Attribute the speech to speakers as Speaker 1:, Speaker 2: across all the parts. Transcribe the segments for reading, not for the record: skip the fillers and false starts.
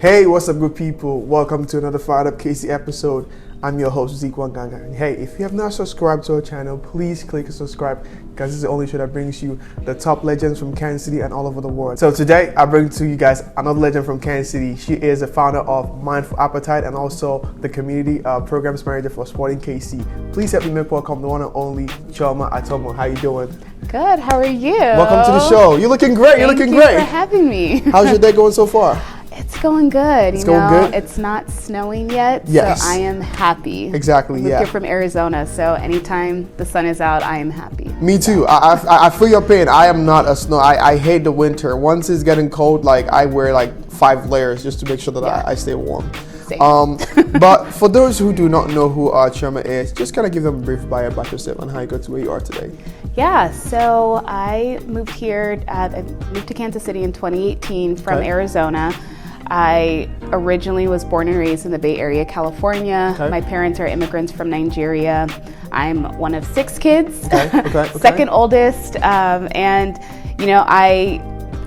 Speaker 1: Hey, what's up, good people? Welcome to another FiredUp KC episode. I'm your host, Zeke Wanganga. And hey, if you have not subscribed to our channel, please click subscribe because this is the only show that brings you the top legends from Kansas City and all over the world. So today, I bring to you guys another legend from Kansas City. She is the founder of Mindful Appetite and also the community programs manager for Sporting KC. Please help me make welcome the one and only Chioma Atanmo. How you doing?
Speaker 2: Good. How are you?
Speaker 1: Welcome to the show. You're looking great. You're looking great.
Speaker 2: Thank you for having me.
Speaker 1: How's your day going so far?
Speaker 2: It's going good.
Speaker 1: It's going good?
Speaker 2: It's not snowing yet,
Speaker 1: Yes.
Speaker 2: so I am happy.
Speaker 1: Exactly,
Speaker 2: You're from Arizona, so anytime the sun is out, I am happy.
Speaker 1: Me too. I feel your pain. I am not a snow. I hate the winter. Once it's getting cold, like I wear like 5 layers just to make sure that I stay warm.
Speaker 2: Same.
Speaker 1: But for those who do not know who Chioma is, just kind of give them a brief bio about yourself and how you got to where you are today.
Speaker 2: Yeah, so I moved here. I moved to Kansas City in 2018 from Arizona. I originally was born and raised in the Bay Area, California. My parents are immigrants from Nigeria. I'm one of 6 kids, second oldest, and you know, I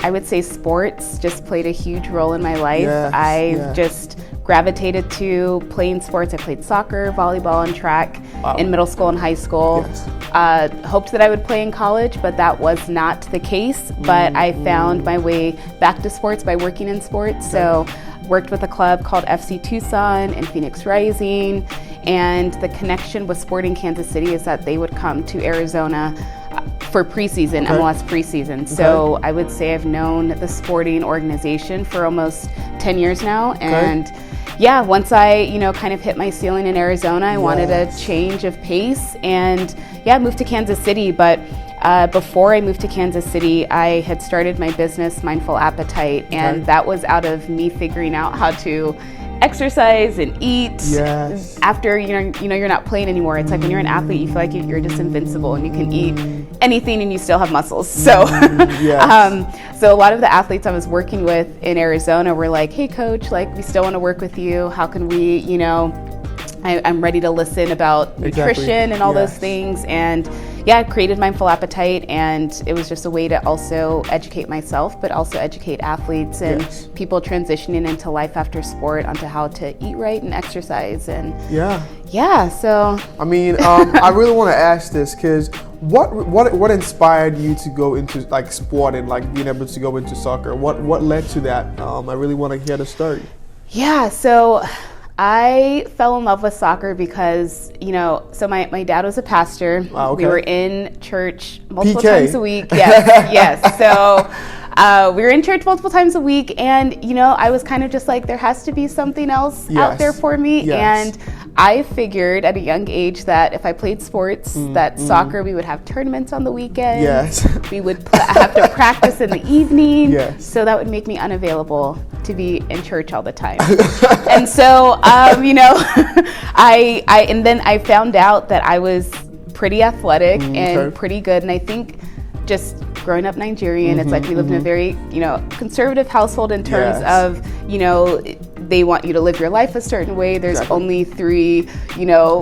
Speaker 2: would say sports just played a huge role in my life. Just gravitated to playing sports. I played soccer, volleyball, and track in middle school and high school. Hoped that I would play in college, but that was not the case. But I found my way back to sports by working in sports. So worked with a club called FC Tucson and Phoenix Rising. And the connection with Sporting Kansas City is that they would come to Arizona for preseason, MLS preseason. So I would say I've known the sporting organization for almost 10 years now. And yeah, once I, kind of hit my ceiling in Arizona, I wanted a change of pace and moved to Kansas City. But before I moved to Kansas City, I had started my business, Mindful Appetite, and that was out of me figuring out how to exercise and eat after you're not playing anymore. It's like when you're an athlete, you feel like you're just invincible and you can eat anything and you still have muscles. So so a lot of the athletes I was working with in Arizona were like, hey coach, like we still want to work with you. How can we, I'm ready to listen about nutrition and all those things. And I created Mindful Appetite, and it was just a way to also educate myself, but also educate athletes and people transitioning into life after sport onto how to eat right and exercise. And so
Speaker 1: I mean, I really want to ask this because what inspired you to go into like sport and like being able to go into soccer? What led to that? I really want to hear the story.
Speaker 2: So I fell in love with soccer because, so my dad was a pastor. We were in church multiple times a week. Yes. So we were in church multiple times a week, and, I was kind of just like, there has to be something else out there for me. And I figured at a young age that if I played sports, that soccer, we would have tournaments on the weekends. We would have to practice in the evening. So that would make me unavailable to be in church all the time. And so, I found out that I was pretty athletic and pretty good. And I think just growing up Nigerian, it's like we lived in a very, conservative household in terms of, they want you to live your life a certain way. There's only 3,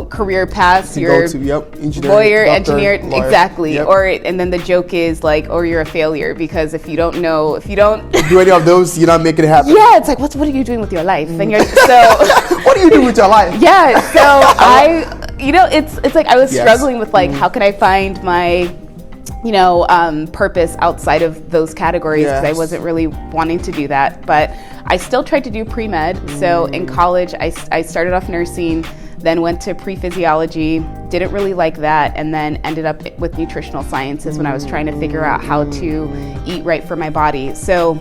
Speaker 2: career paths. You're lawyer, engineer, and then the joke is like, or you're a failure because if you don't do any of those, you're not making it happen. It's like, what are you doing with your life? And you're
Speaker 1: what do you do with your life?
Speaker 2: So it's like I was struggling with like, how can I find my purpose outside of those categories because I wasn't really wanting to do that. But I still tried to do pre-med. So in college, I started off nursing, then went to pre-physiology, didn't really like that, and then ended up with nutritional sciences when I was trying to figure out how to eat right for my body. So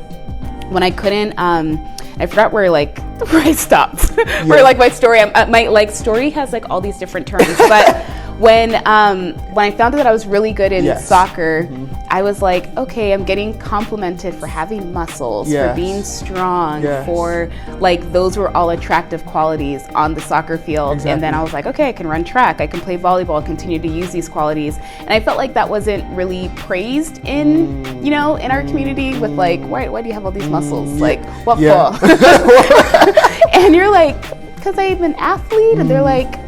Speaker 2: when I couldn't, I forgot where I stopped. Where like my story has like all these different terms, but when I found out that I was really good in soccer, I was like, okay, I'm getting complimented for having muscles, for being strong, for like those were all attractive qualities on the soccer field. And then I was like, okay, I can run track, I can play volleyball, continue to use these qualities. And I felt like that wasn't really praised in, in our community with like, why do you have all these muscles? Like, what for? And you're like, because I'm an athlete, and they're like,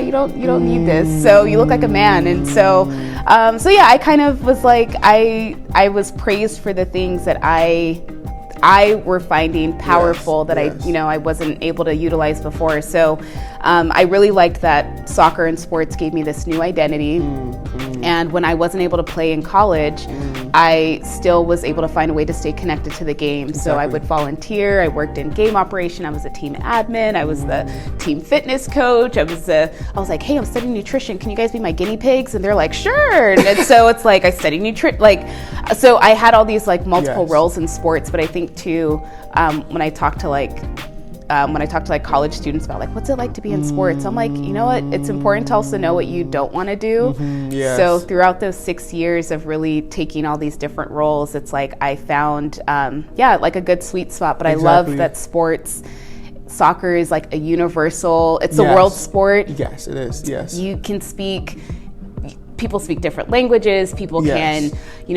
Speaker 2: you don't need this. So you look like a man. And so I kind of was like, I was praised for the things that I I were finding powerful that I wasn't able to utilize before. So I really liked that soccer and sports gave me this new identity. And when I wasn't able to play in college, I still was able to find a way to stay connected to the game. Exactly. So I would volunteer. I worked in game operation. I was a team admin. I was the team fitness coach. I was like, hey, I'm studying nutrition. Can you guys be my guinea pigs? And they're like, sure. And so it's like I studied nutrition. So I had all these like multiple roles in sports. But I think too, when I talk to college students about like what's it like to be in sports, I'm like, you know what, it's important to also know what you don't want to do. So throughout those 6 years of really taking all these different roles, it's like I found like a good sweet spot. But I love that soccer is like a universal, it's a world sport.
Speaker 1: Yes, it is. Yes, you can
Speaker 2: people speak different languages, people can,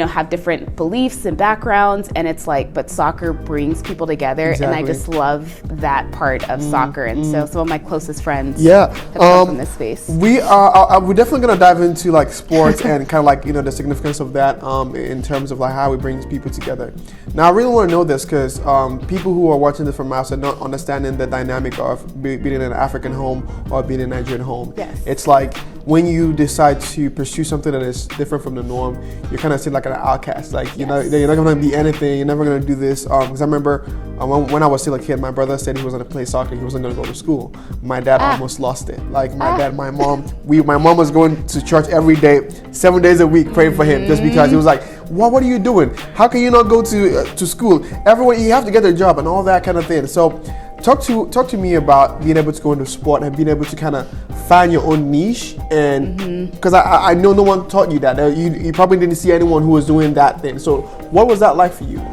Speaker 2: have different beliefs and backgrounds, and it's like, but soccer brings people together, and I just love that part of soccer. And so some of my closest friends have come from this space.
Speaker 1: We're definitely going to dive into like sports and kind of like, the significance of that in terms of like how it brings people together. Now, I really want to know this because people who are watching this from outside not understanding the dynamic of being in an African home or being in a Nigerian home.
Speaker 2: Yes.
Speaker 1: It's like when you decide to pursue something that is different from the norm, you're kind of seen like an outcast. Like, you're not going to be anything. You're never going to do this. Because I remember when I was still a kid, my brother said he was going to play soccer. He wasn't going to go to school. My dad almost lost it. Like my mom was going to church every day, 7 days a week, praying for him just because he was like, what are you doing? How can you not go to school? Everyone, you have to get a job and all that kind of thing. So talk to me about being able to go into sport and being able to kind of find your own niche, and because I know no one taught you that. You probably didn't see anyone who was doing that thing. So what was that like for you?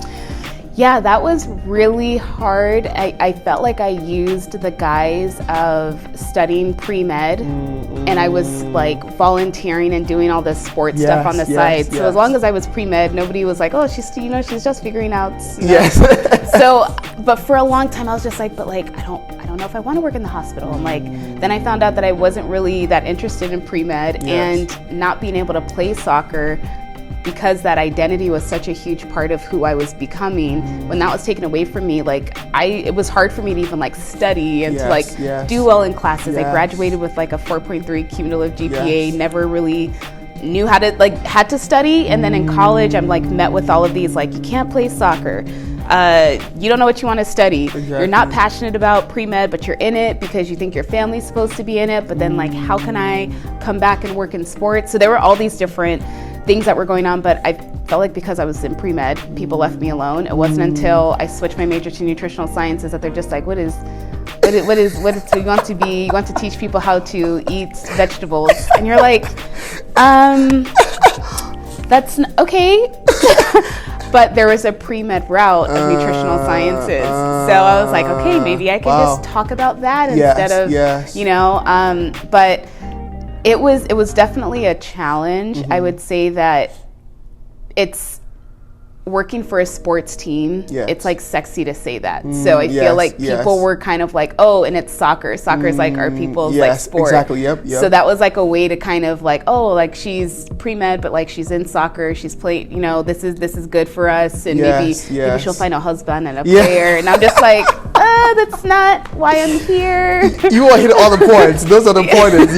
Speaker 2: Yeah, that was really hard. I felt like I used the guise of studying pre-med, and I was like volunteering and doing all this sports stuff on the side. So as long as I was pre-med, nobody was like, oh, she's just figuring out. So, but for a long time I was just like, but like, I don't know if I want to work in the hospital. And like, then I found out that I wasn't really that interested in pre-med, and not being able to play soccer, because that identity was such a huge part of who I was becoming. When that was taken away from me, like it was hard for me to even like study and to like do well in classes. I graduated with like a 4.3 cumulative GPA, never really knew how to had to study. And then in college, I'm like met with all of these, like, you can't play soccer. You don't know what you want to study. Exactly. You're not passionate about pre-med, but you're in it because you think your family's supposed to be in it. But then like, how can I come back and work in sports? So there were all these different things that were going on, but I felt like because I was in pre-med, people left me alone. It wasn't until I switched my major to nutritional sciences that they're just like, what is so you want to teach people how to eat vegetables, and you're like, that's okay. But there was a pre-med route of nutritional sciences, so I was like, okay, maybe I can just talk about that instead of but it was definitely a challenge. I would say that it's working for a sports team. It's like sexy to say that. So I feel like people were kind of like, oh, and it's soccer. Soccer is like our people's like sport.
Speaker 1: Exactly. Yep.
Speaker 2: So that was like a way to kind of like, oh, like she's pre-med, but like she's in soccer. She's played. This is good for us, and maybe she'll find a husband and a player. And I'm just like, that's not why I'm here.
Speaker 1: You all hit all the points. Those are the pointers.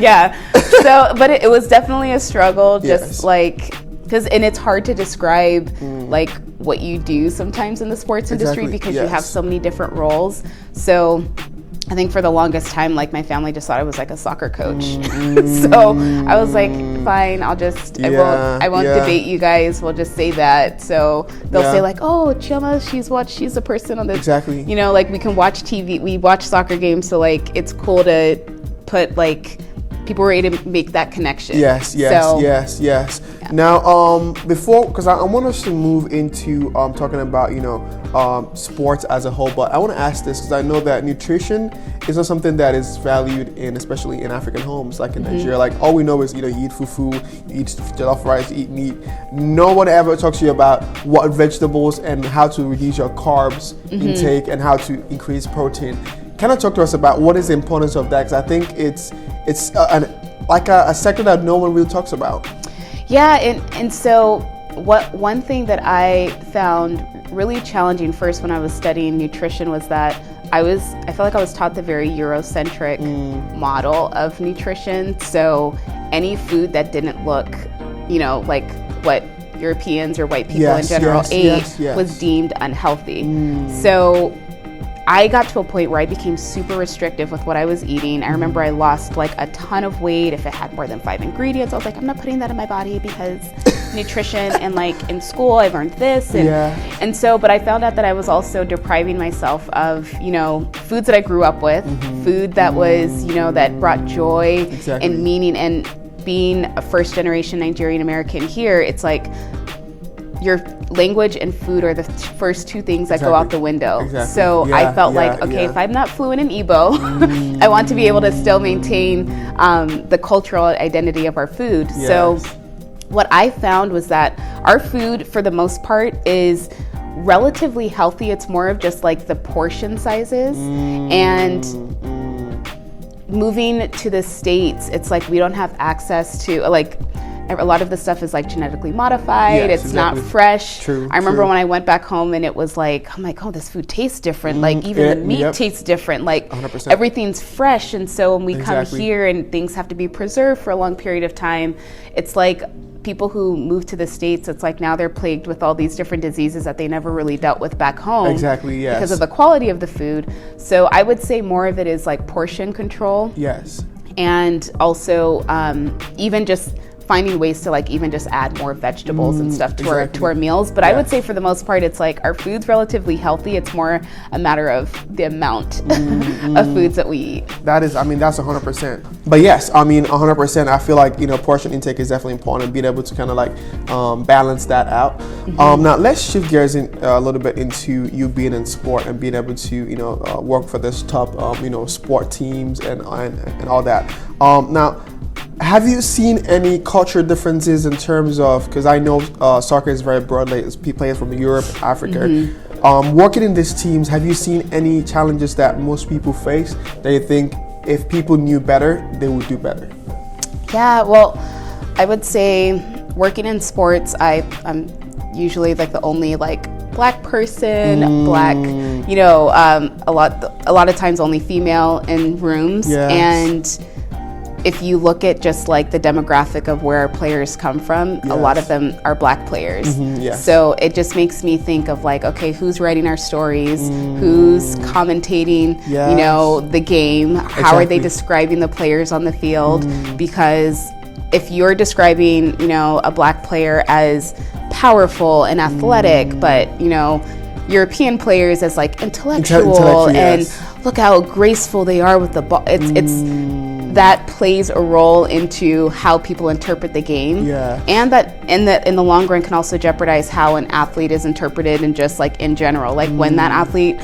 Speaker 1: Yes.
Speaker 2: So, but it was definitely a struggle. Just like. And it's hard to describe like what you do sometimes in the sports industry because you have so many different roles. So I think for the longest time, like my family just thought I was like a soccer coach. So I was like, fine, I won't debate you guys. We'll just say that. So they'll say like, oh, Chioma, she's a person on the, like we can watch TV, we watch soccer games. So like, it's cool to put like, people were able to make that connection. Yes.
Speaker 1: Now, because I want us to move into talking about, sports as a whole, but I want to ask this because I know that nutrition is not something that is valued especially in African homes, like in Nigeria. Like, all we know is, you eat fufu, you eat jollof rice, you eat meat. No one ever talks to you about what vegetables and how to reduce your carbs intake and how to increase protein. Kind of talk to us about what is the importance of that, because I think it's a sector that no one really talks about.
Speaker 2: Yeah, and so one thing that I found really challenging first when I was studying nutrition was that I felt like I was taught the very Eurocentric model of nutrition. So any food that didn't look, like what Europeans or white people in general ate was deemed unhealthy. So I got to a point where I became super restrictive with what I was eating. I remember I lost like a ton of weight if it had more than 5 ingredients. I was like, I'm not putting that in my body because nutrition, and like in school I learned this, and so, but I found out that I was also depriving myself of, foods that I grew up with, food that was, that brought joy and meaning. And being a first generation Nigerian American here, it's like your language and food are the first 2 things that go out the window. So I felt like, okay, if I'm not fluent in Igbo, I want to be able to still maintain the cultural identity of our food. So what I found was that our food, for the most part, is relatively healthy. It's more of just like the portion sizes. And moving to the States, it's like we don't have access to, like, a lot of the stuff is like genetically modified. It's not fresh. I remember when I went back home and it was like, I'm like, oh, this food tastes different. Like even the meat tastes different. Like 100%. Everything's fresh. And so when we come here and things have to be preserved for a long period of time, it's like people who move to the States, it's like now they're plagued with all these different diseases that they never really dealt with back home. Because of the quality of the food. So I would say more of it is like portion control. And also even just finding ways to like even just add more vegetables and stuff to our meals. But I would say for the most part, it's like our food's relatively healthy. It's more a matter of the amount of foods that we eat.
Speaker 1: That is, I mean, that's 100%. But yes, I mean, 100%. I feel like, portion intake is definitely important, being able to kind of like balance that out. Now let's shift gears a little bit into you being in sport and being able to, work for this top, sport teams and all that. Now, have you seen any cultural differences in terms of, because I know soccer is very broad, like players from Europe, Africa. Working in these teams, have you seen any challenges that most people face that you think if people knew better, they would do better?
Speaker 2: Yeah, well, I would say working in sports, I'm usually like the only like Black person, Black, a lot of times only female in rooms. And if you look at just like the demographic of where our players come from, a lot of them are Black players. So it just makes me think of like, okay, who's writing our stories? Who's commentating, the game? How are they describing the players on the field? Because if you're describing, a Black player as powerful and athletic, but, European players as like intellectual and look how graceful they are with the ball. It's that plays a role into how people interpret the game, and that in the long run can also jeopardize how an athlete is interpreted, and just like in general, like when that athlete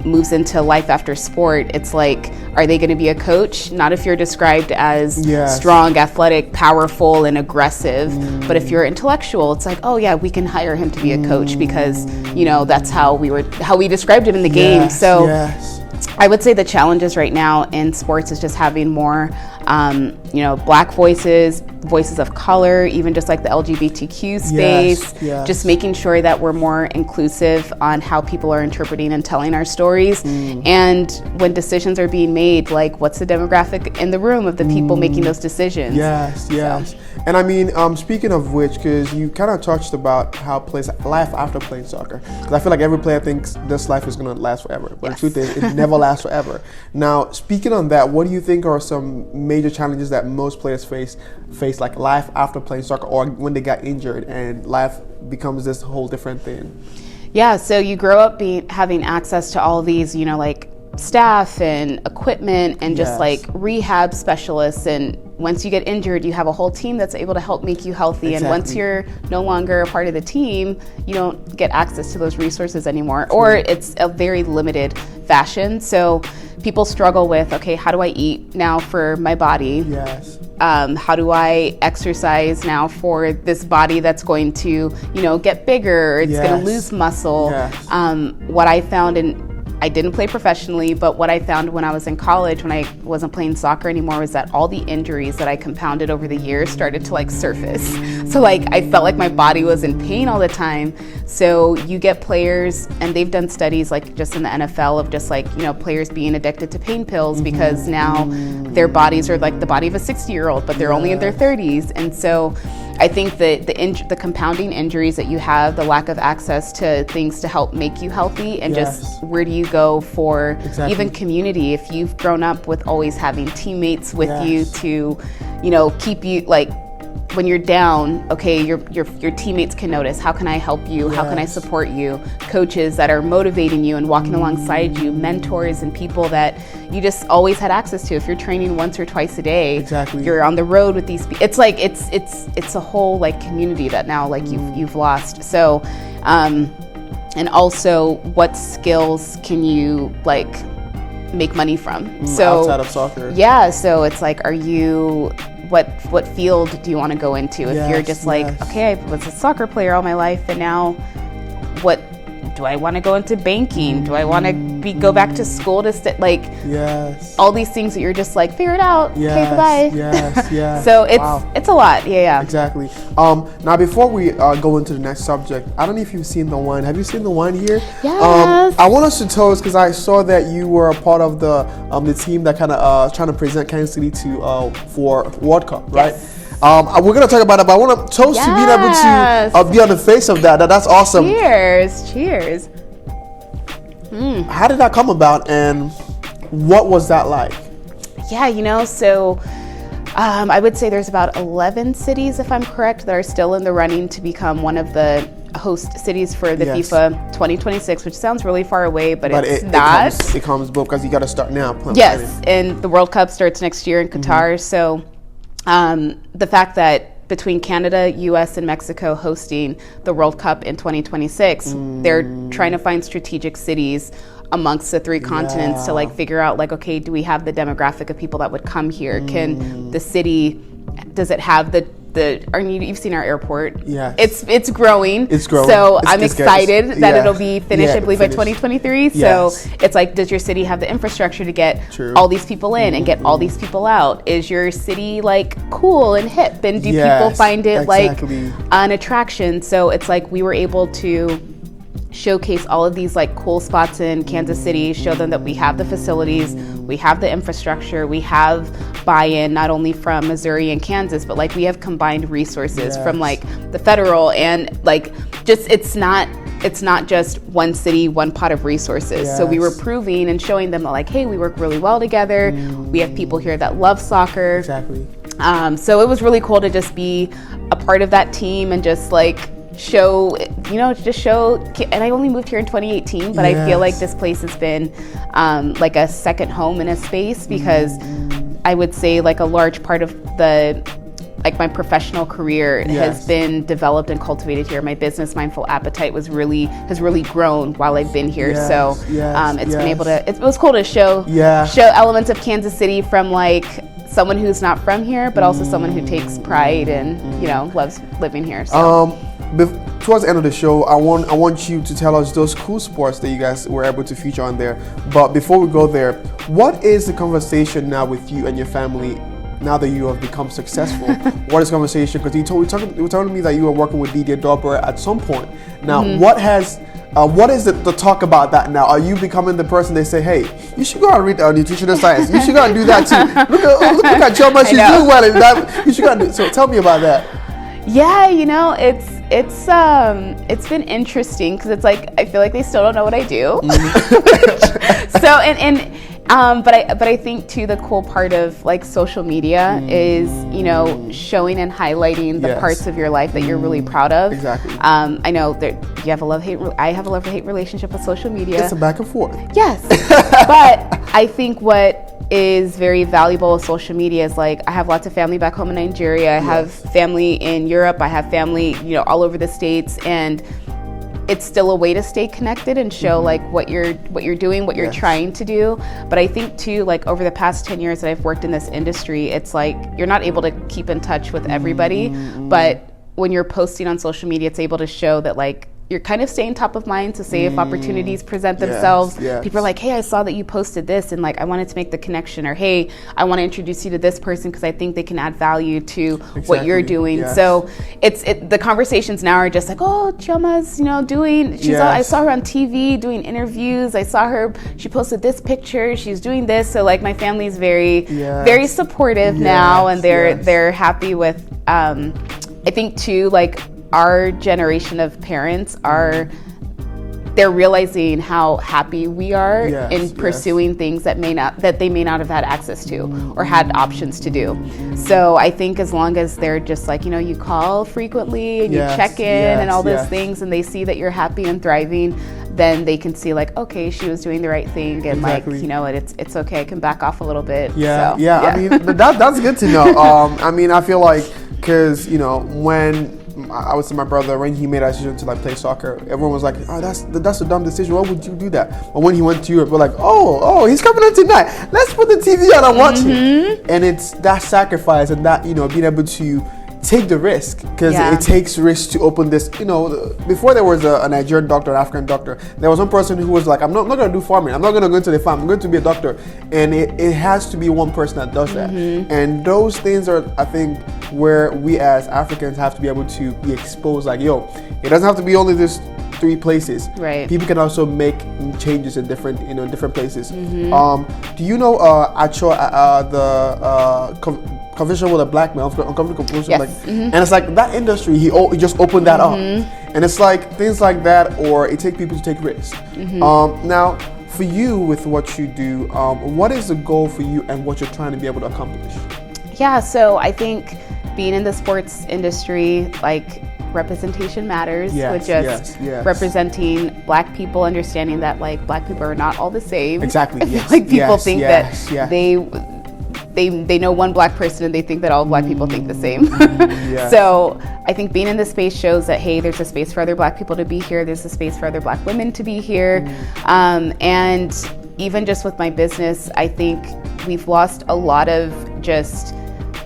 Speaker 2: moves into life after sport, it's like, are they going to be a coach? Not if you're described as strong, athletic, powerful, and aggressive, but if you're intellectual, it's like, oh yeah, we can hire him to be a coach because that's how we described him in the game. So I would say the challenges right now in sports is just having more, Black voices of color, even just like the LGBTQ space, just making sure that we're more inclusive on how people are interpreting and telling our stories. And when decisions are being made, like what's the demographic in the room of the people making those decisions?
Speaker 1: And I mean, speaking of which, because you kind of touched about how life after playing soccer. Because I feel like every player thinks this life is going to last forever. But the truth is, it never lasts forever. Now, speaking on that, what do you think are some major challenges that most players face like life after playing soccer, or when they got injured and life becomes this whole different thing?
Speaker 2: Yeah, so you grow up having access to all these, like staff and equipment and just like rehab specialists, and once you get injured, you have a whole team that's able to help make you healthy. And once you're no longer a part of the team, you don't get access to those resources anymore, or it's a very limited fashion. So people struggle with, okay, how do I eat now for my body? How do I exercise now for this body that's going to, get bigger, it's going to lose muscle? What I found in I didn't play professionally, but what I found when I was in college, when I wasn't playing soccer anymore, was that all the injuries that I compounded over the years started to like surface. So like I felt like my body was in pain all the time. So you get players, and they've done studies like just in the NFL of just like, you know, players being addicted to pain pills because now their bodies are like the body of a 60-year-old, but they're only in their 30s. And so I think that the compounding injuries that you have, the lack of access to things to help make you healthy, and just where do you go for even community if you've grown up with always having teammates with you to, you know, keep you like when you're down, okay, your teammates can notice. How can I help you? How can I support you? Coaches that are motivating you and walking alongside you, mentors and people that you just always had access to. If you're training once or twice a day, you're on the road with these people. It's like it's a whole like community that now like you've lost. So, and also what skills can you like make money from? So
Speaker 1: outside of soccer.
Speaker 2: Yeah, so it's like, are you what field do you want to go into? If you're just like, okay, I was a soccer player all my life, and now what do I want to go into banking? Do I want to go back to school to like all these things that you're just like, figure it out. Okay, bye. So it's a lot.
Speaker 1: Exactly. Now before we go into the next subject, I don't know if you've seen the wine. Have you seen the wine here?
Speaker 2: Yes.
Speaker 1: I want us to tell us, because I saw that you were a part of the team that kind of trying to present Kansas City to for World Cup, right?
Speaker 2: Yes.
Speaker 1: We're gonna talk about it, but I want to toast to being able to be on the face of that. That's awesome.
Speaker 2: Cheers.
Speaker 1: How did that come about, and what was that like?
Speaker 2: Yeah, you know, so I would say there's about 11 cities, if I'm correct, that are still in the running to become one of the host cities for the FIFA 2026, which sounds really far away, but it's not.
Speaker 1: It comes because you got to start now.
Speaker 2: Yes, and the World Cup starts next year in Qatar, so the fact that between Canada, US, and Mexico hosting the World Cup in 2026, they're trying to find strategic cities amongst the three continents to like figure out like, okay, do we have the demographic of people that would come here? Can the city, does it have you've seen our airport? Yeah. It's growing. It's growing. So I'm excited that it'll be finished, I believe, by 2023. So it's like, does your city have the infrastructure to get all these people in and get all these people out? Is your city like cool and hip? And do people find it like an attraction? So it's like we were able to showcase all of these like cool spots in Kansas City, show them that we have the facilities, we have the infrastructure, we have buy-in not only from Missouri and Kansas, but like we have combined resources from like the federal, and like just it's not just one city, one pot of resources. So we were proving and showing them that like, hey, we work really well together. We have people here that love soccer. So it was really cool to just be a part of that team and just like show, and I only moved here in 2018, but I feel like this place has been like a second home in a space, because I would say like a large part of my professional career has been developed and cultivated here. My business, Mindful Appetite, has really grown while I've been here. It's been able to, it was cool to show elements of Kansas City from like someone who's not from here, but also someone who takes pride and loves living here. So.
Speaker 1: Towards the end of the show, I want you to tell us those cool sports that you guys were able to feature on there. But before we go there, what is the conversation now with you and your family now that you have become successful? What is the conversation? Because you were telling me that you were working with Didier Dobber at some point. Now, what is the talk about that now? Are you becoming the person they say, hey, you should go and read nutritional science. You should go and do that too. Look at Chioma, she's doing well in that. You should go and do. So tell me about that.
Speaker 2: Yeah, it's been interesting, because it's like I feel like they still don't know what I do. But I think too the cool part of like social media is showing and highlighting the parts of your life that you're really proud of. Exactly. I know that you have a love-hate. I have a love-hate relationship with social media.
Speaker 1: It's a back and forth.
Speaker 2: Yes, but I think what is very valuable with social media is like I have lots of family back home in Nigeria. I have family in Europe. I have family, all over the States, and it's still a way to stay connected and show like what you're doing, what you're trying to do. But I think too, like over the past 10 years that I've worked in this industry, it's like you're not able to keep in touch with everybody, but when you're posting on social media, it's able to show that like you're kind of staying top of mind. So say if opportunities present themselves, people are like, hey, I saw that you posted this and like I wanted to make the connection, or hey, I want to introduce you to this person because I think they can add value to what you're doing. So the conversations now are just like, oh, Chioma's, you know, doing, I saw her on TV doing interviews. I saw her, she posted this picture, she's doing this. So like my family's very supportive now, and they're happy with, I think too, like our generation of parents they're realizing how happy we are in pursuing things that they may not have had access to or had options to do. So I think as long as they're just like, you know, you call frequently and you check in and all those things, and they see that you're happy and thriving, then they can see like, okay, she was doing the right thing, and like, you know, it's okay, I can back off a little bit. I
Speaker 1: mean, that's good to know. I mean, I feel like, because, you know, when I was with my brother, when he made a decision to like play soccer, everyone was like, oh, that's a dumb decision, why would you do that? But when he went to Europe, we're like, oh, he's coming in tonight, let's put the TV on and watch him. And it's that sacrifice and that, you know, being able to take the risk, because it takes risk to open this. You know, before there was a Nigerian doctor, an African doctor, there was one person who was like, I'm not going to do farming, I'm not going to go into the farm, I'm going to be a doctor. And it has to be one person that does that. And those things are, I think, where we as Africans have to be able to be exposed, like, yo, it doesn't have to be only this 3 places. People can also make changes in different, you know, different places. Do you know Conversation with a Black Man, uncomfortable conversation, like, and it's like that industry, he just opened that up, and it's like things like that, or it takes people to take risks. Now, for you with what you do, what is the goal for you and what you're trying to be able to accomplish?
Speaker 2: So I think being in the sports industry, like, representation matters, with just representing Black people, understanding that like Black people are not all the same. Like people think that they know one Black person and they think that all Black people think the same. So I think being in this space shows that, hey, there's a space for other Black people to be here, there's a space for other Black women to be here. And even just with my business, I think we've lost a lot of just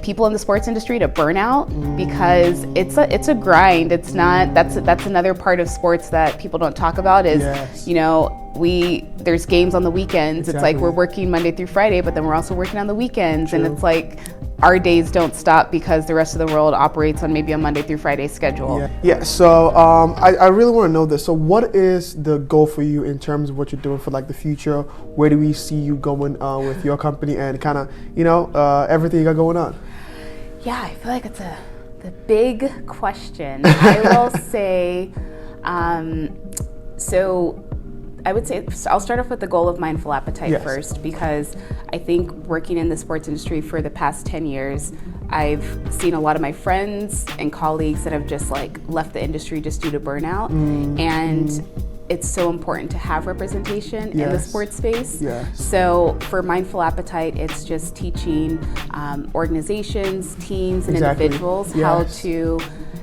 Speaker 2: people in the sports industry to burnout, because it's a grind. It's not, that's another part of sports that people don't talk about is, you know, there's games on the weekends. It's like we're working Monday through Friday, but then we're also working on the weekends. And it's like our days don't stop because the rest of the world operates on maybe a Monday through Friday schedule.
Speaker 1: So I really want to know this. So what is the goal for you in terms of what you're doing for like the future? Where do we see you going with your company and kind of, you know, everything you got going on?
Speaker 2: I feel like it's the big question. I will say, so I would say, I'll start off with the goal of Mindful Appetite first, because I think working in the sports industry for the past 10 years, I've seen a lot of my friends and colleagues that have just like left the industry just due to burnout. And it's so important to have representation in the sports space. So for Mindful Appetite, it's just teaching organizations, teams, and individuals how to,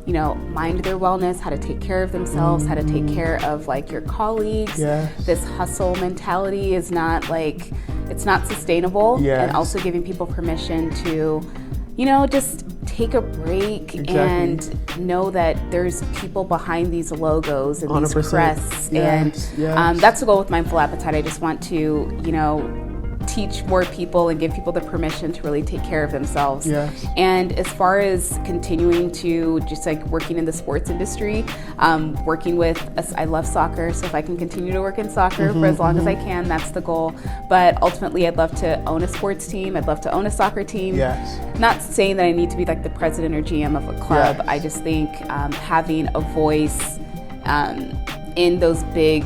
Speaker 2: you know, mind their wellness, how to take care of themselves, how to take care of like your colleagues. This hustle mentality is not like, it's not sustainable. And also giving people permission to, you know, just take a break and know that there's people behind these logos and these crests. And that's the goal with Mindful Appetite. I just want to, you know, teach more people and give people the permission to really take care of themselves. And as far as continuing to just like working in the sports industry, working with us, I love soccer, so if I can continue to work in soccer for as long as I can, that's the goal. But ultimately, I'd love to own a sports team. I'd love to own a soccer team. Not saying that I need to be like the president or GM of a club. I just think having a voice in those big,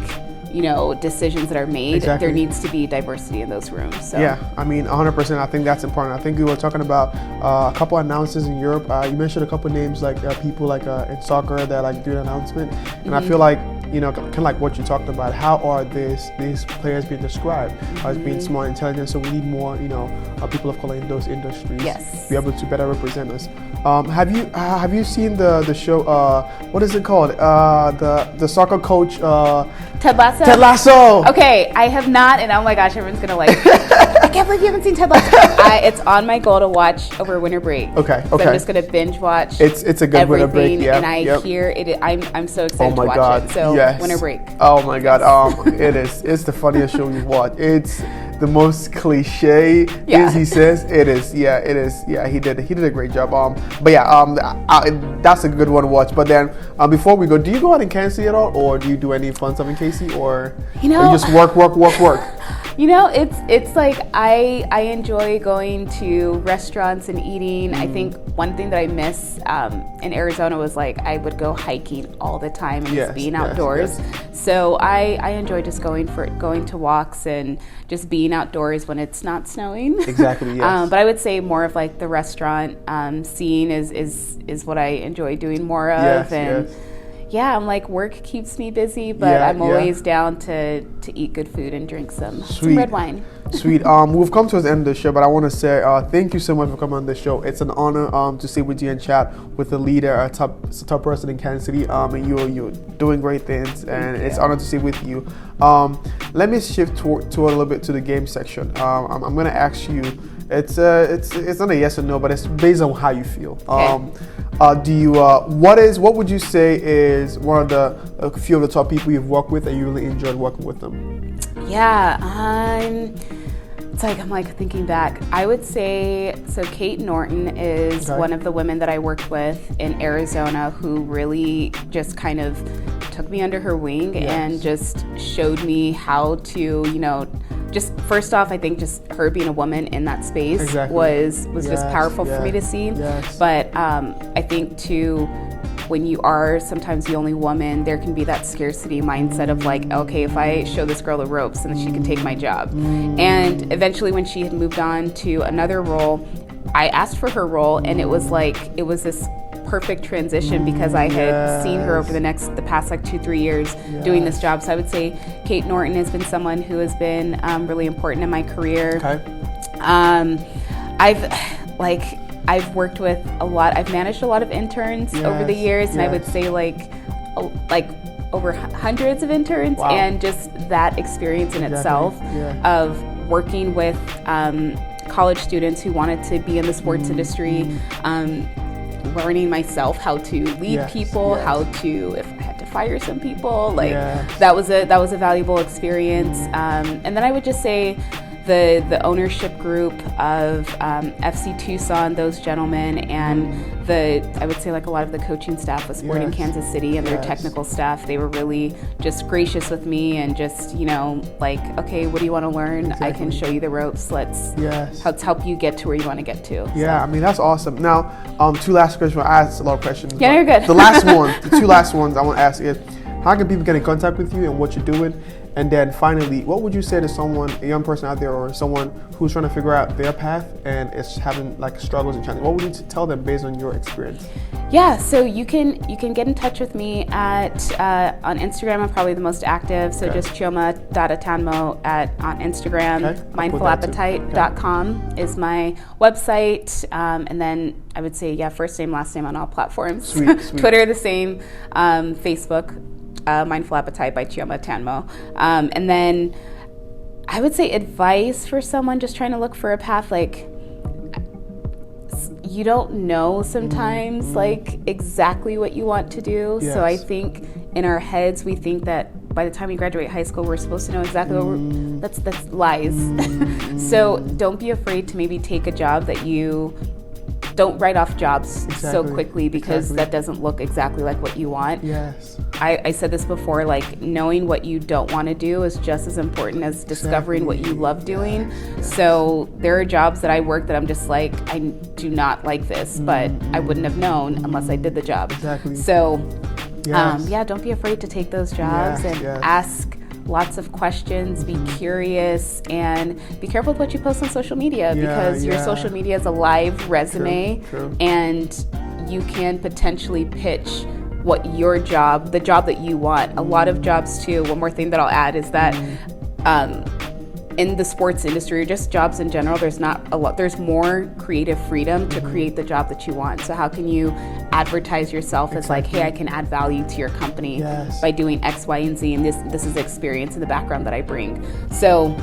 Speaker 2: you know, decisions that are made, there needs to be diversity in those rooms. So.
Speaker 1: I mean, 100%. I think that's important. I think we were talking about a couple announcers in Europe. You mentioned a couple names like people like in soccer that like do an announcement, and I feel like, you know, kind of like what you talked about. How are these players being described as being smart, intelligent? So we need more, you know, people of color in those industries to be able to better represent us. Have you seen the show? What is it called? The soccer coach.
Speaker 2: Ted Lasso.
Speaker 1: Ted Lasso.
Speaker 2: Okay, I have not, and oh my gosh, everyone's gonna like can't believe you haven't seen Ted Lasso. It's on my goal to watch over winter break.
Speaker 1: Okay.
Speaker 2: So I'm just gonna binge watch.
Speaker 1: It's a good winter break. Yeah.
Speaker 2: And I hear it. I'm so excited to watch
Speaker 1: God.
Speaker 2: it. So
Speaker 1: Yes.
Speaker 2: winter break.
Speaker 1: Oh my God. It is. It's the funniest show you've watched. It's the most cliche.
Speaker 2: Yeah.
Speaker 1: As he says, it is. Yeah, it is. Yeah, he did a great job. But yeah, that's a good one to watch. But then before we go, do you go out in Kansas City at all, or do you do any fun stuff in KC, or you just work?
Speaker 2: You know, it's like I enjoy going to restaurants and eating. I think one thing that I miss in Arizona was like I would go hiking all the time and just being outdoors. So I enjoy just going to walks and just being outdoors when it's not snowing.
Speaker 1: Exactly. Yes.
Speaker 2: But I would say more of like the restaurant scene is what I enjoy doing more of.
Speaker 1: Yes,
Speaker 2: and
Speaker 1: yes.
Speaker 2: Yeah, I'm like, work keeps me busy, but I'm always down to eat good food and drink some red wine.
Speaker 1: Sweet. We've come to the end of the show, but I want to say thank you so much for coming on the show. It's an honor to sit with you and chat with the leader, a top person in Kansas City, and you're doing great things, and it's an honor to sit with you. Let me shift to a little bit to the game section. I'm going to ask you. It's not a yes or no, but it's based on how you feel. What would you say is one of a few of the top people you've worked with and you really enjoyed working with them?
Speaker 2: Yeah, I'm like thinking back. I would say, so Kate Norton is one of the women that I worked with in Arizona who really just kind of took me under her wing and just showed me how to, just first off, I think just her being a woman in that space was just powerful for me to see.
Speaker 1: Yes.
Speaker 2: But I think too, when you are sometimes the only woman, there can be that scarcity mindset of like, okay, if I show this girl the ropes, then she can take my job. And eventually when she had moved on to another role, I asked for her role, and it was this perfect transition because I had seen her over the past like 2-3 years doing this job. So I would say Kate Norton has been someone who has been really important in my career. I've worked with I've managed a lot of interns over the years, and I would say like over hundreds of interns, and just that experience in itself of working with college students who wanted to be in the sports industry, learning myself how to lead people, how to, if I had to fire some people, that was a valuable experience. And then I would just say the ownership group of FC Tucson, those gentlemen, and I would say like a lot of the coaching staff was Sporting Kansas City and their technical staff, they were really just gracious with me and just, like, okay, what do you want to learn? I can show you the ropes. Let's help you get to where you want to get to.
Speaker 1: Yeah, I mean, that's awesome. Now, two last questions. I asked a lot of questions.
Speaker 2: Yeah, you're good.
Speaker 1: The two last ones I want to ask is, how can people get in contact with you and what you're doing? And then finally, what would you say to someone, a young person out there or someone who's trying to figure out their path and is having like struggles and challenges? What would you tell them based on your experience?
Speaker 2: Yeah, so you can get in touch with me at on Instagram. I'm probably the most active, so just Chioma Atanmo on Instagram. Mindfulappetite.com is my website, and then I would say first name, last name on all platforms.
Speaker 1: Sweet.
Speaker 2: Twitter the same, Facebook. Mindful Appetite by Chioma Atanmo. And then I would say advice for someone just trying to look for a path, like you don't know sometimes like exactly what you want to do. So I think in our heads we think that by the time we graduate high school we're supposed to know exactly what that's lies. So don't be afraid to maybe take a job that you don't write off jobs so quickly because that doesn't look exactly like what you want. I said this before, like knowing what you don't want to do is just as important as discovering what you love doing. So there are jobs that I work that I'm just like, I do not like this, but I wouldn't have known unless I did the job. So don't be afraid to take those jobs and ask lots of questions, be curious, and be careful with what you post on social media because your social media is a live resume. And you can potentially pitch the job that you want. A lot of jobs too, one more thing that I'll add is that in the sports industry or just jobs in general, there's more creative freedom to create the job that you want. So how can you advertise yourself as like, hey, I can add value to your company by doing X, Y, and Z, and this is the experience and the background that I bring. So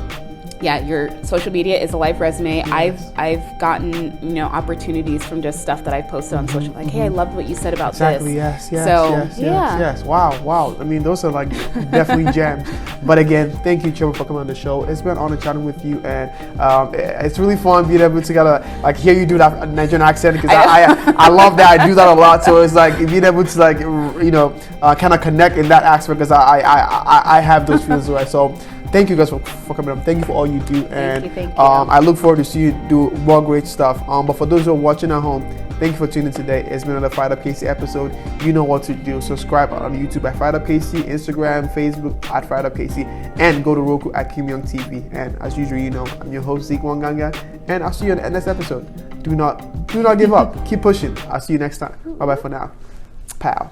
Speaker 2: your social media is a live resume.
Speaker 1: Yes.
Speaker 2: I've gotten opportunities from just stuff that I've posted on social, like, hey, I loved what you said about
Speaker 1: exactly,
Speaker 2: this.
Speaker 1: Yes. Wow. I mean, those are like definitely gems. But again, thank you, Chioma, for coming on the show. It's been an honor chatting with you, and it's really fun being able to like hear you do that Nigerian accent, because I love that. I do that a lot. So it's like being able to like kind of connect in that aspect, because I have those feelings, right? So thank you guys for coming up. Thank you for all you do, and
Speaker 2: thank you.
Speaker 1: I look forward to see you do more great stuff. But for those who are watching at home, thank you for tuning in today. It's been another FiredUp KC episode. You know what to do. Subscribe on YouTube at FiredUp KC, Instagram, Facebook at FiredUp KC, and go to Roku at Kim Young TV. And as usual, I'm your host Zeke Wanganga, and I'll see you in the next episode. Do not give up. Keep pushing. I'll see you next time. Bye bye for now. Pow.